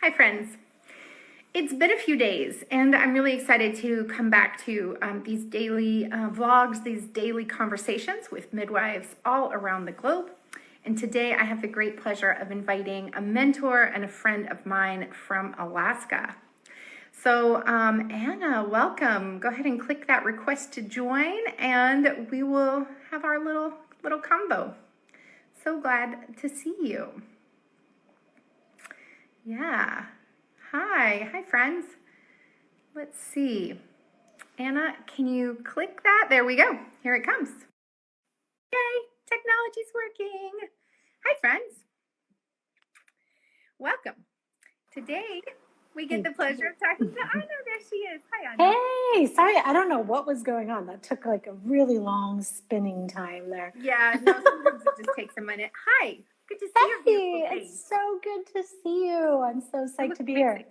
Hi, friends. It's been a few days, and I'm really excited to come back to these daily vlogs, these daily conversations with midwives all around the globe. And today I have the great pleasure of inviting a mentor and a friend of mine from Alaska. So, Anna, welcome. Go ahead and click that request to join, and we will have our little combo. So glad to see you. Yeah. Hi, friends. Let's see. Anna, can you click that? There we go. Here it comes. Yay, technology's working. Hi, friends. Welcome. Today, we get the pleasure of talking to Anna. There she is. Hi, Anna. Hey, sorry, I don't know what was going on. That took like a really long spinning time there. Yeah, no, sometimes it just takes a minute. Hi, good to see you. Hey, it's so good to see you. I'm so psyched to be here.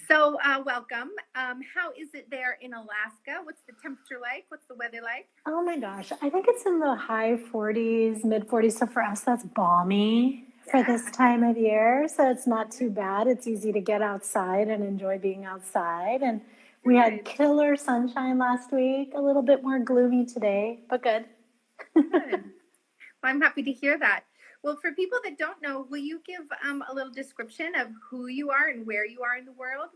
So, welcome. How is it there in Alaska? What's the temperature like? What's the weather like? Oh my gosh, I think it's in the high 40s, mid 40s. So for us, that's balmy for this time of year. So it's not too bad. It's easy to get outside and enjoy being outside. And we had killer sunshine last week, a little bit more gloomy today, but good. Good. Well, I'm happy to hear that. Well, for people that don't know, will you give a little description of who you are and where you are in the world?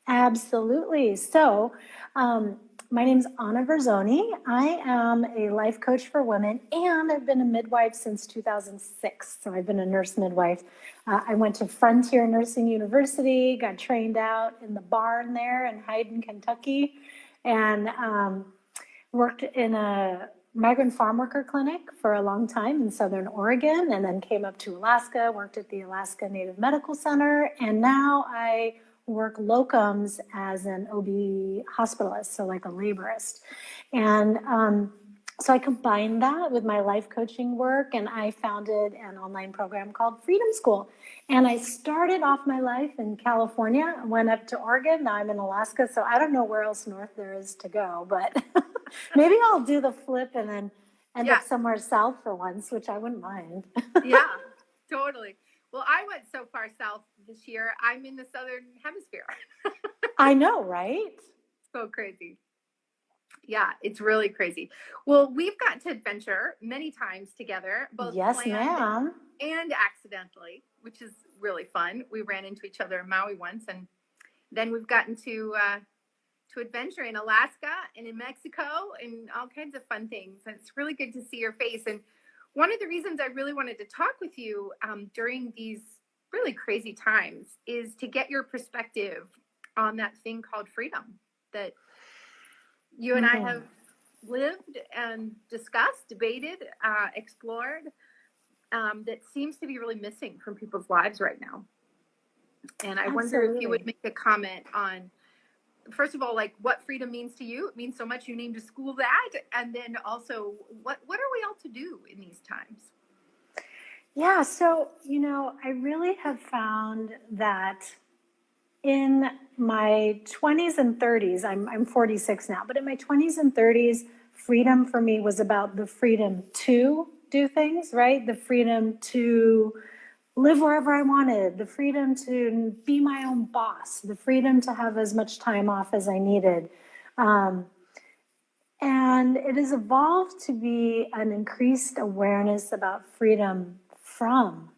Absolutely. So, my name is Anna Verzone. I am a life coach for women, and I've been a midwife since 2006. So I've been a nurse midwife. I went to Frontier Nursing University, got trained out in the barn there in Hayden, Kentucky, and worked in a migrant farm worker clinic for a long time in Southern Oregon, and then came up to Alaska, worked at the Alaska Native Medical Center, and now I work locums as an OB hospitalist, so like a laborist. And so I combined that with my life coaching work, and I founded an online program called Freedom School. And I started off my life in California, went up to Oregon, now I'm in Alaska, so I don't know where else north there is to go, but maybe I'll do the flip and then end up somewhere south for once, which I wouldn't mind. Yeah, totally. Well, I went so far south this year. I'm in the southern hemisphere. I know, right? So crazy. Yeah, it's really crazy. Well, we've got to adventure many times together, both planned and accidentally, which is really fun. We ran into each other in Maui once, and then we've gotten to adventure in Alaska and in Mexico and all kinds of fun things. And it's really good to see your face. And one of the reasons I really wanted to talk with you during these really crazy times is to get your perspective on that thing called freedom that you and I have lived and discussed, debated, explored, that seems to be really missing from people's lives right now. And I wonder if you would make a comment on, first of all, like what freedom means to you. It means so much you named a school that. And then also, what are we all to do in these times? Yeah, so, I really have found that in my 20s and 30s, I'm 46 now, but in my 20s and 30s, freedom for me was about the freedom to do things, right? The freedom to live wherever I wanted, the freedom to be my own boss, the freedom to have as much time off as I needed. And it has evolved to be an increased awareness about freedom from,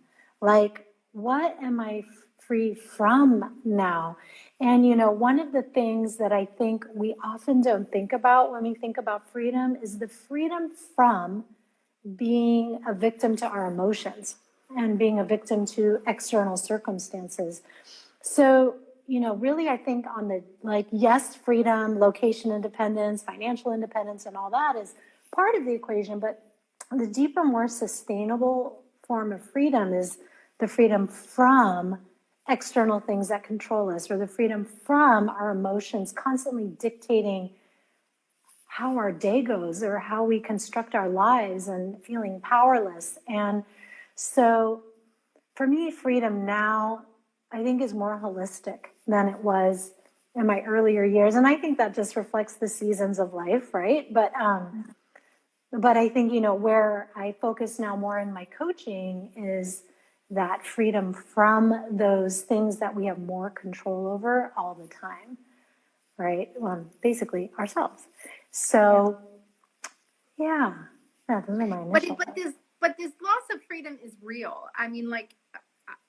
like, what am I free from now? And, one of the things that I think we often don't think about when we think about freedom is the freedom from being a victim to our emotions and being a victim to external circumstances. So, really, I think on the, yes, freedom, location independence, financial independence, and all that is part of the equation, but the deeper, more sustainable form of freedom is the freedom from external things that control us, or the freedom from our emotions constantly dictating how our day goes or how we construct our lives, and feeling powerless. And so for me, freedom now, I think, is more holistic than it was in my earlier years. And I think that just reflects the seasons of life, right? But I think, where I focus now more in my coaching is that freedom from those things that we have more control over all the time, right? Well, basically ourselves. So, yeah, those are my initial but this loss of freedom is real. I mean, like,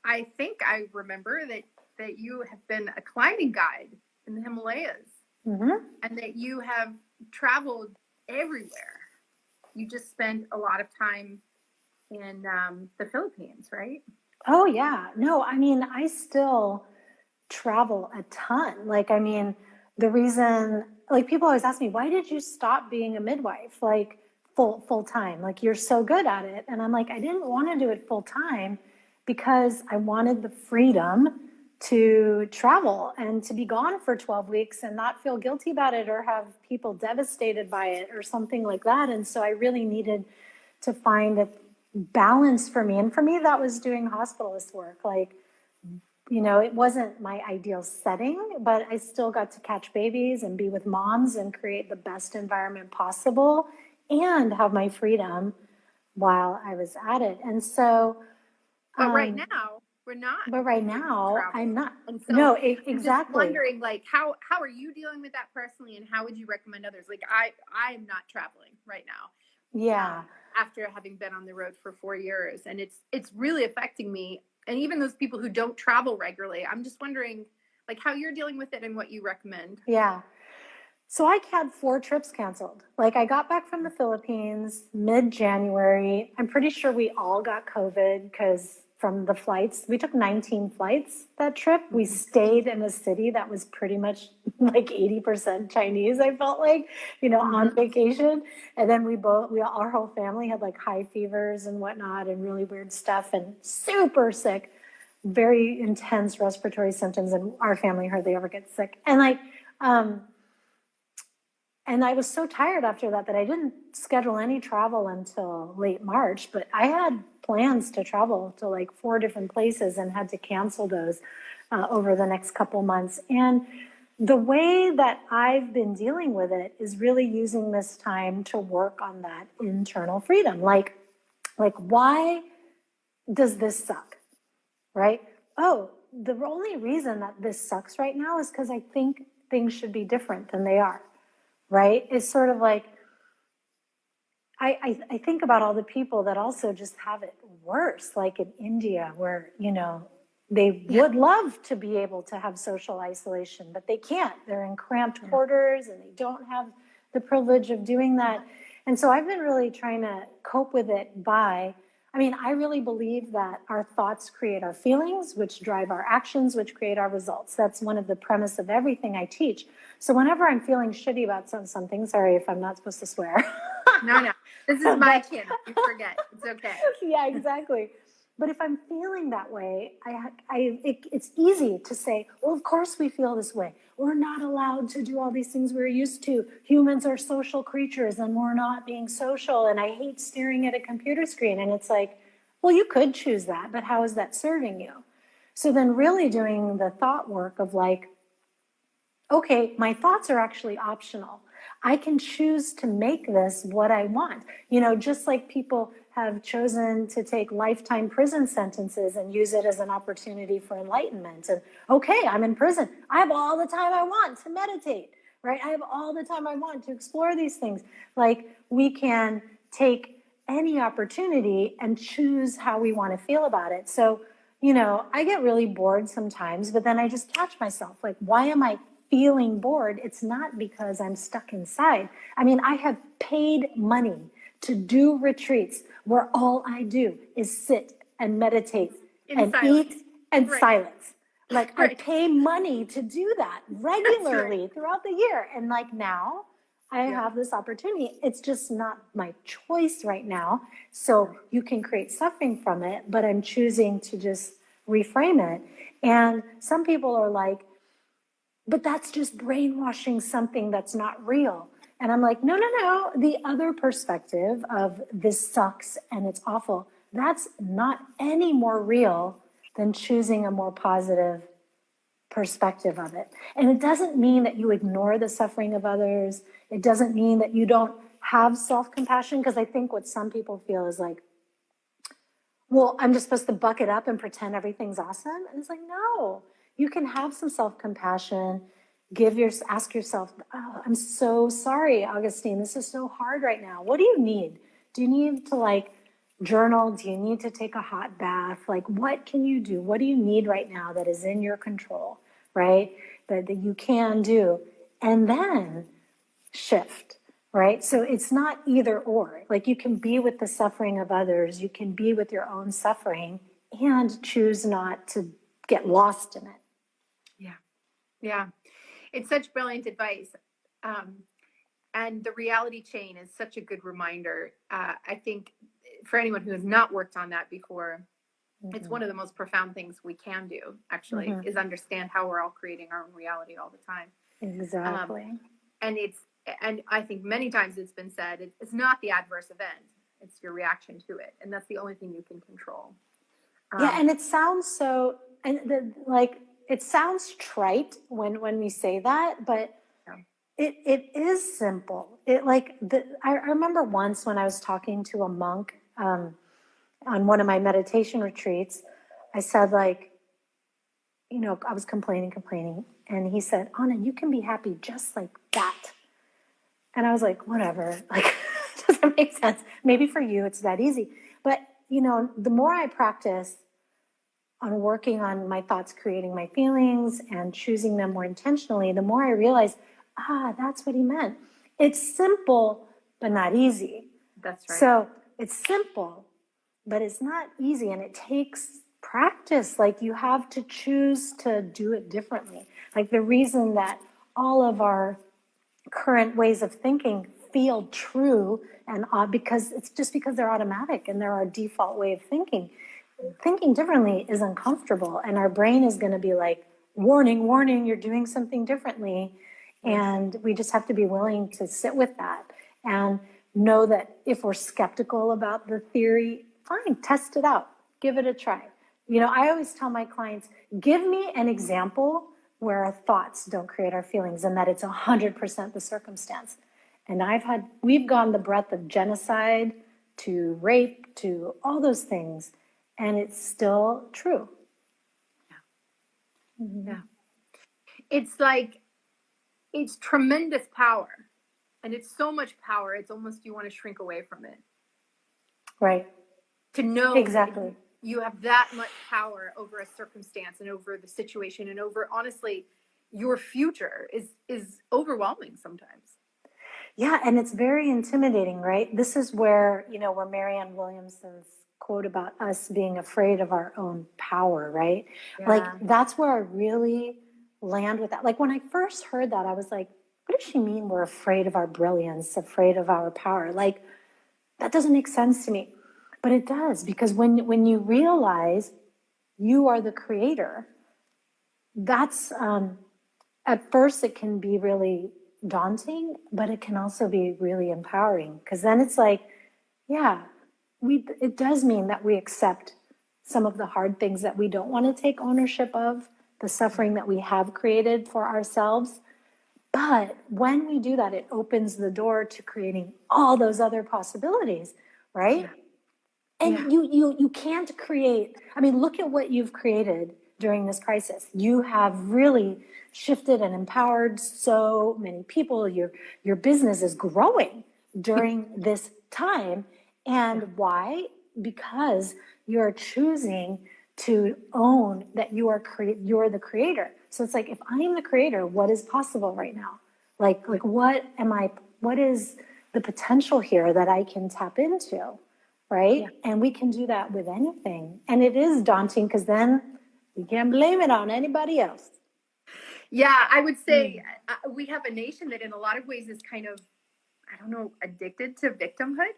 I think I remember that you have been a climbing guide in the Himalayas, and that you have traveled everywhere. You just spent a lot of time in the Philippines, right? Oh, yeah. No, I mean, I still travel a ton. Like, I mean, the reason, like, people always ask me, why did you stop being a midwife? Like, full time, like, you're so good at it. And I'm like, I didn't want to do it full time because I wanted the freedom to travel and to be gone for 12 weeks and not feel guilty about it or have people devastated by it or something like that. And so I really needed to find a balance for me. And for me, that was doing hospitalist work. Like, you know, it wasn't my ideal setting, but I still got to catch babies and be with moms and create the best environment possible and have my freedom while I was at it. And so, but right now we're not. But right now I'm not. And so no, exactly. I'm just wondering, like, how are you dealing with that personally, and how would you recommend others? Like, I am not traveling right now. Yeah. After having been on the road for 4 years, and it's really affecting me. And even those people who don't travel regularly, I'm just wondering, like, how you're dealing with it and what you recommend. Yeah. So I had 4 trips canceled. Like, I got back from the Philippines mid-January. I'm pretty sure we all got COVID because from the flights, we took 19 flights that trip. We stayed in a city that was pretty much like 80% Chinese, I felt like, you know, on vacation. And then our whole family had like high fevers and whatnot and really weird stuff and super sick, very intense respiratory symptoms. And our family hardly ever gets sick. And like, and I was so tired after that I didn't schedule any travel until late March, but I had plans to travel to like 4 different places and had to cancel those over the next couple months. And the way that I've been dealing with it is really using this time to work on that internal freedom. Like why does this suck, right? Oh, the only reason that this sucks right now is because I think things should be different than they are. Right? It's sort of like, I think about all the people that also just have it worse, like in India, where, you know, they would love to be able to have social isolation, but they can't. They're in cramped quarters and they don't have the privilege of doing that. And so I've been really trying to cope with it by, I mean, I really believe that our thoughts create our feelings, which drive our actions, which create our results. That's one of the premise of everything I teach. So whenever I'm feeling shitty about something, sorry if I'm not supposed to swear. No, this is my channel. You forget. It's okay. Yeah, exactly. But if I'm feeling that way, it's easy to say, well, of course we feel this way. We're not allowed to do all these things we're used to. Humans are social creatures and we're not being social. And I hate staring at a computer screen. And it's like, well, you could choose that, but how is that serving you? So then really doing the thought work of like, okay, my thoughts are actually optional. I can choose to make this what I want. You know, just like people have chosen to take lifetime prison sentences and use it as an opportunity for enlightenment. And okay, I'm in prison. I have all the time I want to meditate, right? I have all the time I want to explore these things. Like, we can take any opportunity and choose how we want to feel about it. So, you know, I get really bored sometimes, but then I just catch myself. Like, why am I feeling bored? It's not because I'm stuck inside. I mean, I have paid money to do retreats where all I do is sit and meditate and eat and silence. Like, I pay money to do that regularly throughout the year. And like, now I have this opportunity. It's just not my choice right now. So you can create suffering from it, but I'm choosing to just reframe it. And some people are like, but that's just brainwashing something that's not real. And I'm like, no. The other perspective of this sucks and it's awful, that's not any more real than choosing a more positive perspective of it. And it doesn't mean that you ignore the suffering of others. It doesn't mean that you don't have self-compassion, because I think what some people feel is like, well, I'm just supposed to buck it up and pretend everything's awesome. And it's like, no, you can have some self-compassion, ask yourself, oh, I'm so sorry, Augustine, this is so hard right now. What do you need? Do you need to like journal? Do you need to take a hot bath? Like, what can you do? What do you need right now that is in your control, right? That you can do. And then shift, right? So it's not either or. Like you can be with the suffering of others, you can be with your own suffering and choose not to get lost in it. Yeah. Yeah. It's such brilliant advice. And the reality chain is such a good reminder. I think for anyone who has not worked on that before, it's one of the most profound things we can do, actually, is understand how we're all creating our own reality all the time. Exactly. And I think many times it's been said, it's not the adverse event, it's your reaction to it. And that's the only thing you can control. Yeah, and it sounds so, it sounds trite when we say that, but it is simple. I remember once when I was talking to a monk on one of my meditation retreats, I said like, I was complaining, and he said, Anna, you can be happy just like that. And I was like, whatever, like, doesn't make sense. Maybe for you, it's that easy. But, the more I practice on working on my thoughts, creating my feelings and choosing them more intentionally, the more I realize, that's what he meant. It's simple, but not easy. That's right. So it's simple, but it's not easy. And it takes practice. Like you have to choose to do it differently. Like the reason that all of our current ways of thinking feel true and because they're automatic and they're our default way of thinking. Thinking differently is uncomfortable, and our brain is going to be like, warning, you're doing something differently. And we just have to be willing to sit with that and know that if we're skeptical about the theory, fine, test it out, give it a try. I always tell my clients, give me an example where our thoughts don't create our feelings and that it's 100% the circumstance. And we've gone the breadth of genocide to rape to all those things, and it's still true. Yeah. Mm-hmm. Yeah. It's like, it's tremendous power. And it's so much power, it's almost you want to shrink away from it. Right. To know exactly you have that much power over a circumstance and over the situation and over, honestly, your future is overwhelming sometimes. Yeah, and it's very intimidating, right? This is where, where Marianne Williamson's quote about us being afraid of our own power, right? Yeah. Like, that's where I really land with that. Like, when I first heard that, I was like, what does she mean we're afraid of our brilliance, afraid of our power? Like, that doesn't make sense to me. But it does, because when you realize you are the creator, that's, at first it can be really daunting, but it can also be really empowering, because then it's like, it does mean that we accept some of the hard things that we don't want to take ownership of, the suffering that we have created for ourselves. But when we do that, it opens the door to creating all those other possibilities, right? And you can't create, look at what you've created during this crisis. You have really shifted and empowered so many people. Your business is growing during this time. And why? Because you're choosing to own that you're the creator. So it's like, if I am the creator, what is possible right now? Like what is the potential here that I can tap into? Right? Yeah. And we can do that with anything. And it is daunting, because then you can't blame it on anybody else. Yeah, I would say we have a nation that in a lot of ways is kind of, addicted to victimhood.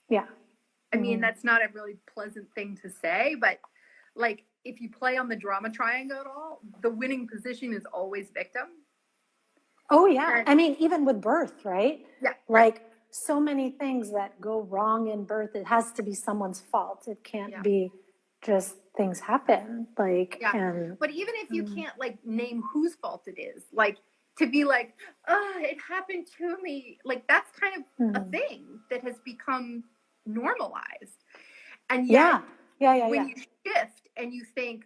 Yeah. I mean, that's not a really pleasant thing to say, but like, if you play on the drama triangle at all, the winning position is always victim. Oh, yeah. Even with birth, right? Yeah. Like, so many things that go wrong in birth, it has to be someone's fault. It can't be just things happen. Like, but even if you can't name whose fault it is, like, to be like, it happened to me, like, that's kind of a thing that has become normalized. And yet When you shift and you think,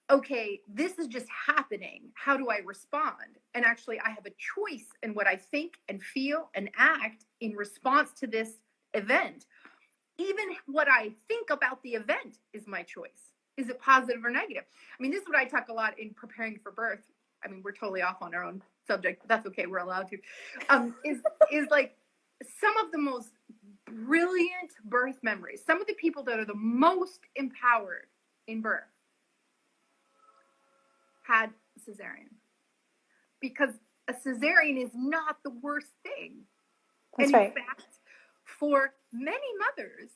okay, this is just happening. How do I respond? And actually, I have a choice in what I think and feel and act in response to this event. Even what I think about the event is my choice. Is it positive or negative? I mean, this is what I talk a lot in preparing for birth. I mean, we're totally off on our own subject, but that's okay. We're allowed to. Is like some of the most brilliant birth memories. Some of the people that are the most empowered in birth had a cesarean, because a cesarean is not the worst thing. That's and right. In fact, for many mothers,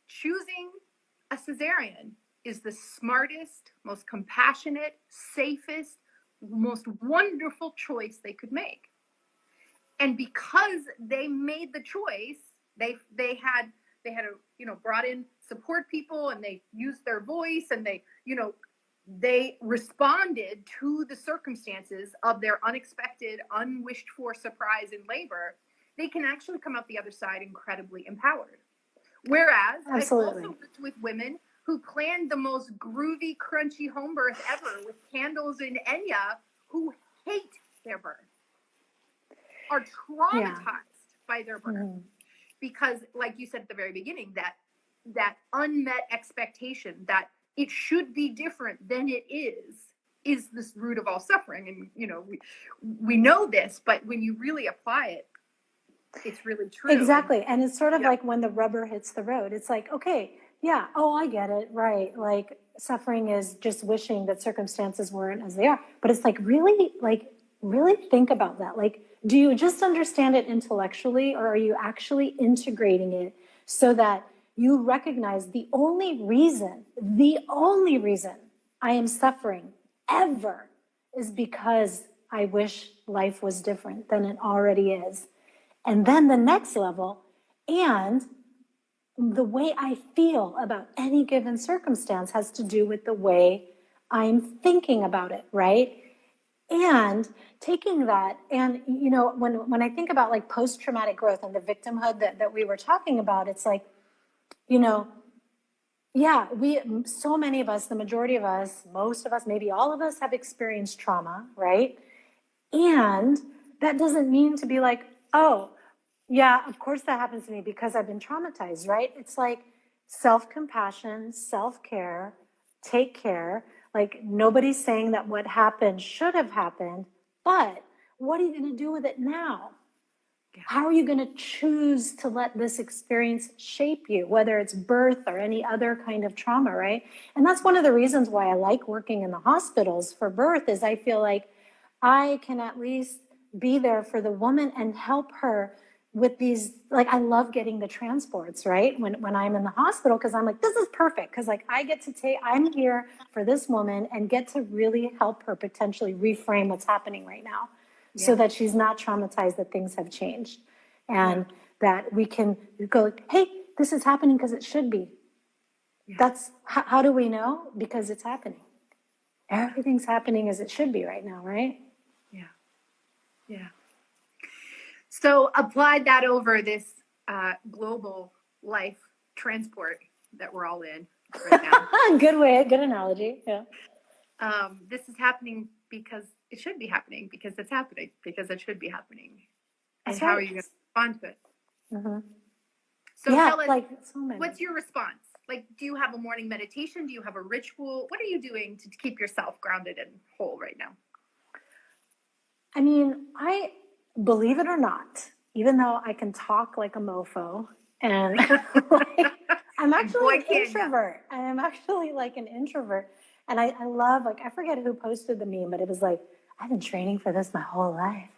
choosing a cesarean is the smartest, most compassionate, safest, most wonderful choice they could make. And because they made the choice, they had brought in support people, and they used their voice, and they responded to the circumstances of their unexpected, unwished for surprise in labor. They can actually come out the other side incredibly empowered. Whereas Absolutely. I've also worked with women who planned the most groovy, crunchy home birth ever with candles and Enya, who hate their birth, are traumatized by their birth. Mm-hmm. Because, like you said at the very beginning, that unmet expectation that it should be different than it is this root of all suffering. And, we know this, but when you really apply it, it's really true. Exactly. And it's sort of like when the rubber hits the road, it's like, okay, yeah, oh, I get it. Right. Like suffering is just wishing that circumstances weren't as they are. But it's like, really think about that. Like, do you just understand it intellectually, or are you actually integrating it so that you recognize the only reason I am suffering ever is because I wish life was different than it already is. And then the next level, and the way I feel about any given circumstance has to do with the way I'm thinking about it, right? And taking that, and when I think about like post-traumatic growth and the victimhood that we were talking about, it's like, so many of us, the majority of us, most of us, maybe all of us have experienced trauma, right? And that doesn't mean to be like, oh, yeah, of course that happens to me because I've been traumatized, right? It's like self-compassion, self-care, take care. Like nobody's saying that what happened should have happened, but what are you going to do with it now? How are you going to choose to let this experience shape you, whether it's birth or any other kind of trauma, right? And that's one of the reasons why I like working in the hospitals for birth, is I feel like I can at least be there for the woman and help her with these, like, I love getting the transports, right? When I'm in the hospital, because I'm like, this is perfect. Because like I get to I'm here for this woman and get to really help her potentially reframe what's happening right now. Yeah. So that she's not traumatized that things have changed. And that we can go, hey, this is happening because it should be. Yeah. That's, how do we know? Because it's happening. Everything's happening as it should be right now, right? Yeah. Yeah. So apply that over this global life transport that we're all in right now. Good analogy. Yeah. This is happening because it should be happening, because it's happening, because it should be happening. And how are you going to respond to it? Mm-hmm. So tell us, like, what's your response? Like, do you have a morning meditation? Do you have a ritual? What are you doing to keep yourself grounded and whole right now? I mean, I believe it or not, even though I can talk like a mofo, and I'm actually an introvert. I am actually like an introvert. And I love, like, I forget who posted the meme, but it was like, I've been training for this my whole life.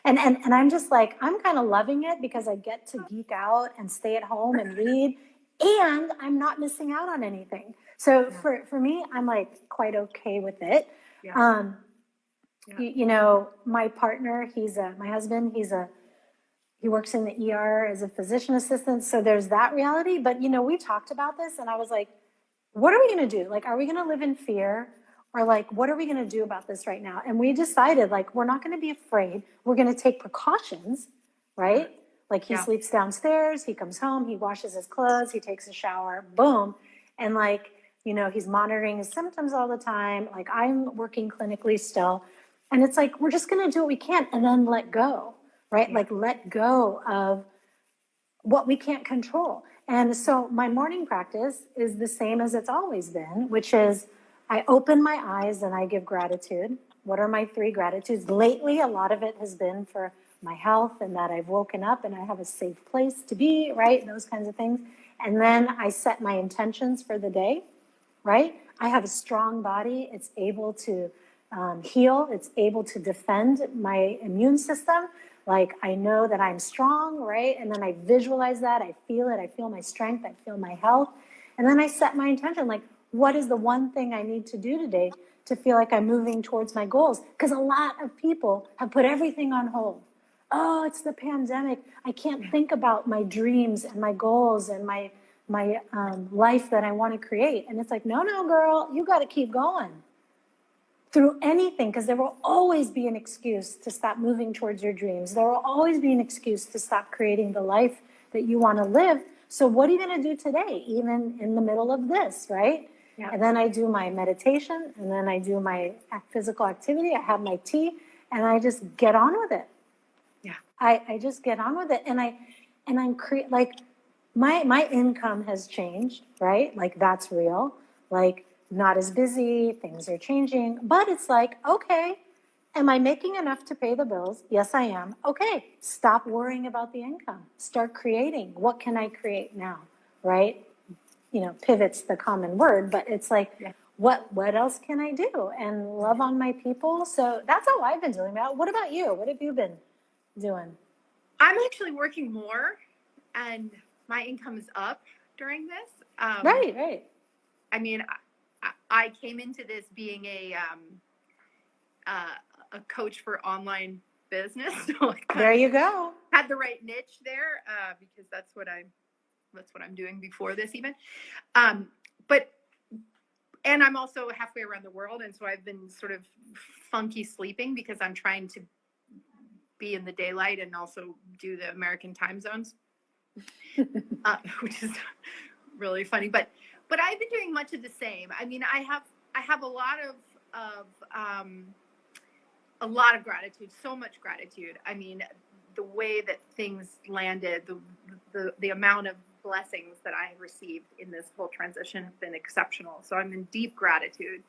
And I'm just like, I'm kind of loving it because I get to geek out and stay at home and read, and I'm not missing out on anything. So for me, I'm like quite okay with it. Yeah. My partner, my husband, he works in the ER as a physician assistant. So there's that reality. But, we talked about this, and I was like, what are we going to do? Like, are we going to live in fear? Or like, what are we going to do about this right now? And we decided, like, we're not going to be afraid. We're going to take precautions, right? Like, he sleeps downstairs, he comes home, he washes his clothes, he takes a shower, boom. And like, he's monitoring his symptoms all the time. Like, I'm working clinically still. And it's like, we're just going to do what we can and then let go, right? Like, let go of what we can't control. And so my morning practice is the same as it's always been, which is I open my eyes and I give gratitude. What are my 3 gratitudes? Lately, a lot of it has been for my health and that I've woken up and I have a safe place to be, right? Those kinds of things. And then I set my intentions for the day, right? I have a strong body. It's able to heal. It's able to defend my immune system. Like, I know that I'm strong, right? And then I visualize that. I feel it. I feel my strength. I feel my health. And then I set my intention, like, what is the one thing I need to do today to feel like I'm moving towards my goals? Because a lot of people have put everything on hold. Oh, it's the pandemic. I can't think about my dreams and my goals and my life that I want to create. And it's like, no, girl, you got to keep going through anything, because there will always be an excuse to stop moving towards your dreams. There will always be an excuse to stop creating the life that you want to live. So what are you going to do today, even in the middle of this, right? Yeah. And then I do my meditation, and then I do my physical activity. I have my tea, and I just get on with it. Yeah, I just get on with it, and I'm like, my income has changed, right? Like, that's real. Like, not as busy, things are changing, but it's like, okay, am I making enough to pay the bills? Yes, I am. Okay, stop worrying about the income. Start creating. What can I create now, right? Pivot's the common word, but it's like, what else can I do? And love on my people. So that's how I've been doing that. What about you? What have you been doing? I'm actually working more, and my income is up during this. Right. I mean, I came into this being a coach for online business. So there you go. Had the right niche there, because that's what I'm doing before this even. And I'm also halfway around the world, and so I've been sort of funky sleeping because I'm trying to be in the daylight and also do the American time zones, which is really funny. But I've been doing much of the same. I mean, I have a lot of gratitude, so much gratitude. I mean, the way that things landed, the amount of blessings that I have received in this whole transition have been exceptional. So I'm in deep gratitude.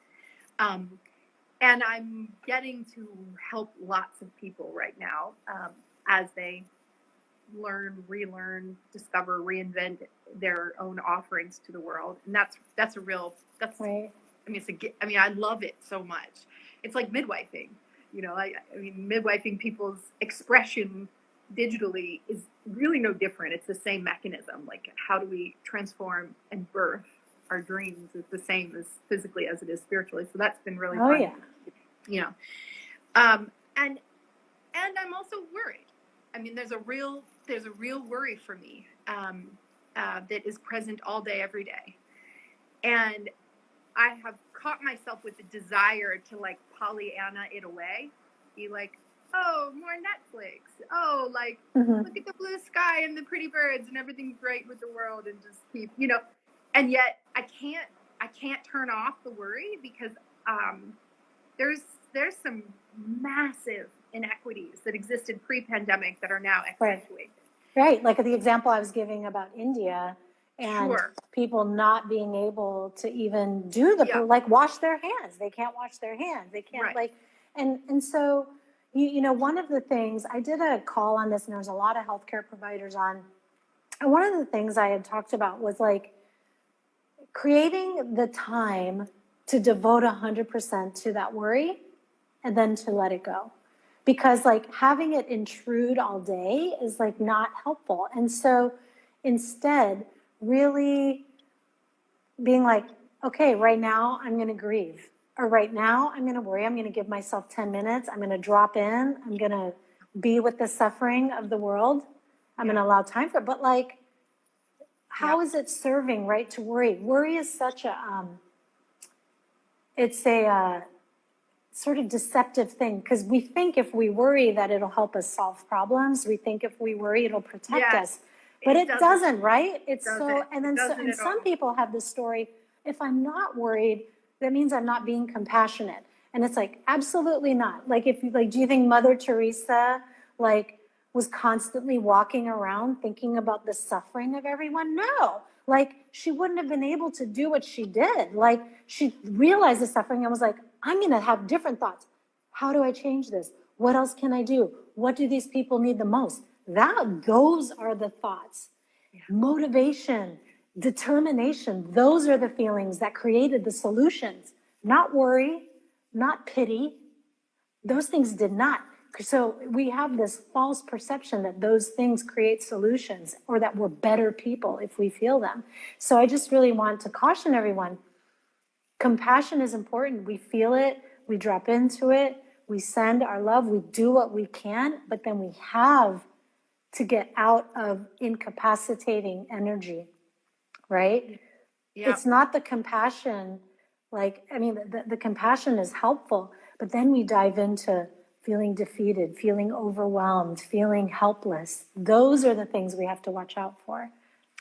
And I'm getting to help lots of people right now as they learn, relearn, discover, reinvent their own offerings to the world. And that's right. I mean, I love it so much. It's like midwifing. I mean, midwifing people's expression digitally is really no different. It's the same mechanism. Like, how do we transform and birth our dreams is the same as physically as it is spiritually. So that's been really fun. Yeah. And I'm also worried. I mean, there's a real worry for me that is present all day, every day. And I have caught myself with the desire to, like, Pollyanna it away, be like, oh, more Netflix. Oh, like, look at the blue sky and the pretty birds and everything's great with the world, and just keep, and yet I can't turn off the worry, because there's some massive inequities that existed pre-pandemic that are now accentuated. Right. Like the example I was giving about India and people not being able to even do like wash their hands. They can't wash their hands. They can't and so, one of the things, I did a call on this, and there's a lot of healthcare providers on. And one of the things I had talked about was like creating the time to devote 100% to that worry and then to let it go. Because like having it intrude all day is like not helpful. And so instead, really being like, okay, right now I'm going to grieve. Or right now I'm going to worry. I'm going to give myself 10 minutes. I'm going to drop in. I'm going to be with the suffering of the world. I'm going to allow time for it. But like, how is it serving, right, to worry? Worry is such a, it's a sort of deceptive thing, because we think if we worry that it'll help us solve problems. We think if we worry, it'll protect us. But it doesn't, right? It's so, and then doesn't and at some all. people have this story, if I'm not worried, that means I'm not being compassionate. And it's like, absolutely not. Like, if like, do you think Mother Teresa, like, was constantly walking around thinking about the suffering of everyone? No. Like, she wouldn't have been able to do what she did. Like, she realized the suffering and was like, I'm going to have different thoughts. How do I change this? What else can I do? What do these people need the most? Those are the thoughts. Yeah. Motivation, determination, those are the feelings that created the solutions. Not worry, not pity. Those things did not. So we have this false perception that those things create solutions, or that we're better people if we feel them. So I just really want to caution everyone, compassion is important. We feel it, we drop into it, we send our love, we do what we can, but then we have to get out of incapacitating energy, right? Yeah. It's not the compassion, like, I mean, the compassion is helpful, but then we dive into feeling defeated, feeling overwhelmed, feeling helpless. Those are the things we have to watch out for,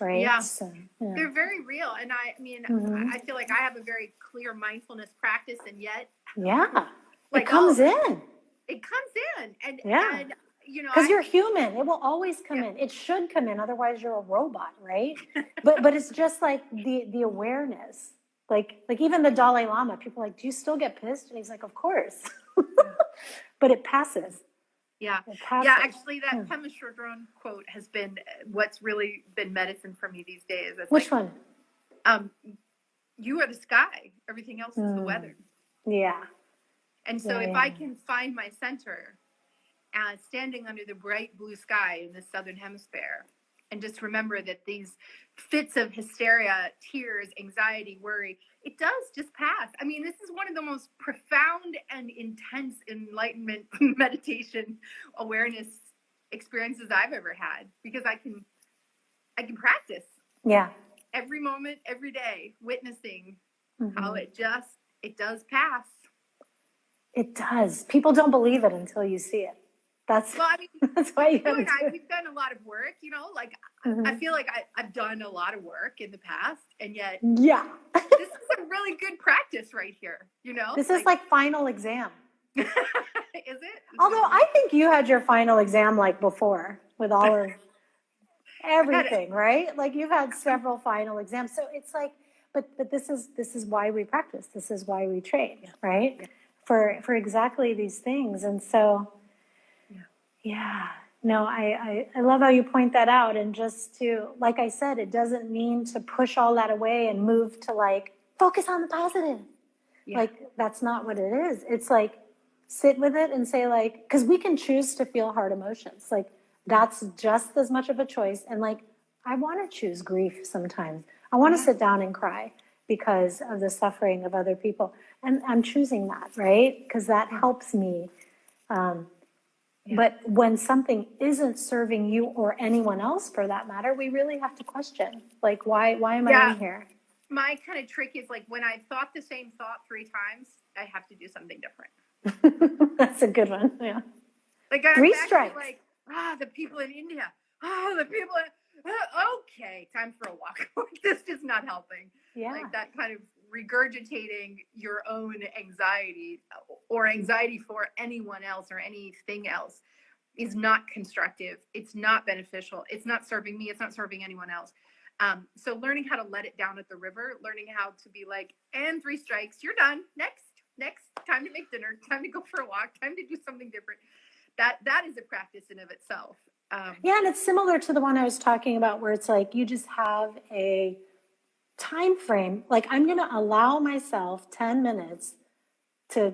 right? Yeah. So, yeah. They're very real. And I mean, I feel like I have a very clear mindfulness practice, and yet. Yeah. Like, it comes in. It comes in. And, yeah. And, you know, because you're human, it will always come in. It should come in, otherwise you're a robot, right? but it's just like the awareness. Like even the Dalai Lama, people are like, do you still get pissed? And he's like, of course. But it passes. Yeah. It passes. Yeah, actually that Pema Chodron quote has been what's really been medicine for me these days. It's which one? You are the sky. Everything else is the weather. Yeah. And so if I can find my center, standing under the bright blue sky in the southern hemisphere, and just remember that these fits of hysteria, tears, anxiety, worry, it does just pass. I mean, this is one of the most profound and intense enlightenment meditation awareness experiences I've ever had, because I can practice. Yeah. Every moment, every day, witnessing how it does pass. It does. People don't believe it until you see it. That's why you and I, we've done a lot of work, you know, like I feel like I've done a lot of work in the past, and yet this is a really good practice right here, you know. This is like final exam. Is it? Although I think you had your final exam like before with all of everything, right? Like you've had several final exams. So it's like, but this is why we practice. This is why we train, right? Yeah. For exactly these things. And so no, I love how you point that out. And just to, like I said, it doesn't mean to push all that away and move to like, focus on the positive. Yeah. Like, that's not what it is. It's like, sit with it and say like, because we can choose to feel hard emotions. Like, that's just as much of a choice. And like, I want to choose grief sometimes. I want to sit down and cry because of the suffering of other people. And I'm choosing that, right? Because that helps me. But when something isn't serving you or anyone else for that matter, we really have to question, like, why am I in here? My kind of trick is like, when I've thought the same thought 3 times, I have to do something different. That's a good one. Yeah. Like, I'm 3 strikes. Like, the people in India. The people okay, time for a walk. This is not helping. Yeah. Like that kind of regurgitating your own anxiety or anxiety for anyone else or anything else is not constructive. It's not beneficial. It's not serving me. It's not serving anyone else. So learning how to let it down at the river, learning how to be like, and 3 strikes, you're done. Next, time to make dinner, time to go for a walk, time to do something different. That is a practice in of itself. Yeah, and it's similar to the one I was talking about, where it's like you just have a time frame. Like, I'm going to allow myself 10 minutes to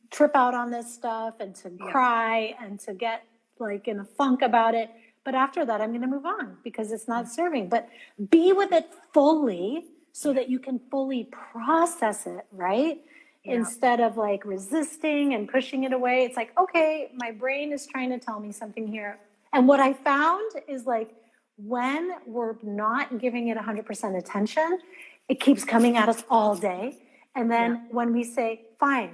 trip out on this stuff and to cry and to get like in a funk about it. But after that, I'm going to move on because it's not serving. But be with it fully so that you can fully process it, right? Yeah. Instead of like resisting and pushing it away. It's like, okay, my brain is trying to tell me something here. And what I found is like, when we're not giving it 100% attention, it keeps coming at us all day. And then when we say, fine,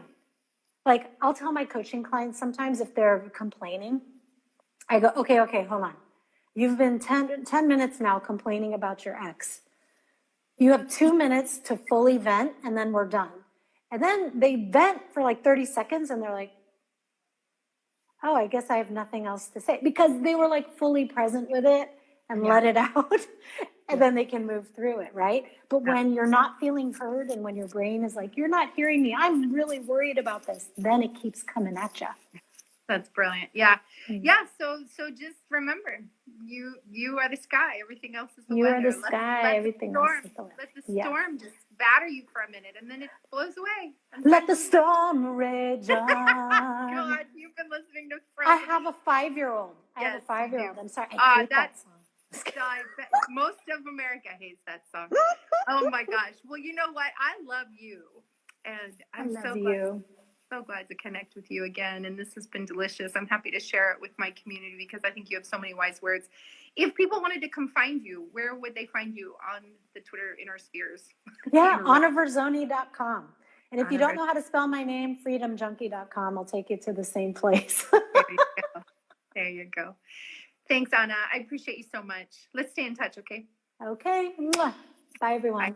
like I'll tell my coaching clients sometimes if they're complaining, I go, okay, hold on. You've been 10 minutes now complaining about your ex. You have 2 minutes to fully vent, and then we're done. And then they vent for like 30 seconds, and they're like, oh, I guess I have nothing else to say. Because they were like fully present with it and let it out. And then they can move through it, right? But when you're not feeling heard and when your brain is like, you're not hearing me, I'm really worried about this, then it keeps coming at you. That's brilliant. Yeah. Yeah. So just remember, you are the sky. Everything else is the weather. You are the sky. Everything else is the weather. Let the storm just batter you for a minute, and then it blows away. Let the storm rage on. God, you've been listening to I have a 5-year-old. Yes, I'm sorry. I hate that song. Most of America hates that song. Oh my gosh. Well, you know what? I love you. And I'm so glad to connect with you again. And this has been delicious. I'm happy to share it with my community because I think you have so many wise words. If people wanted to come find you, where would they find you on the Twitter inner spheres? Yeah, Verzone.com. And if you don't know how to spell my name, freedomjunkie.com will take you to the same place. There you go. Thanks, Anna. I appreciate you so much. Let's stay in touch, okay? Okay. Bye, everyone. Bye.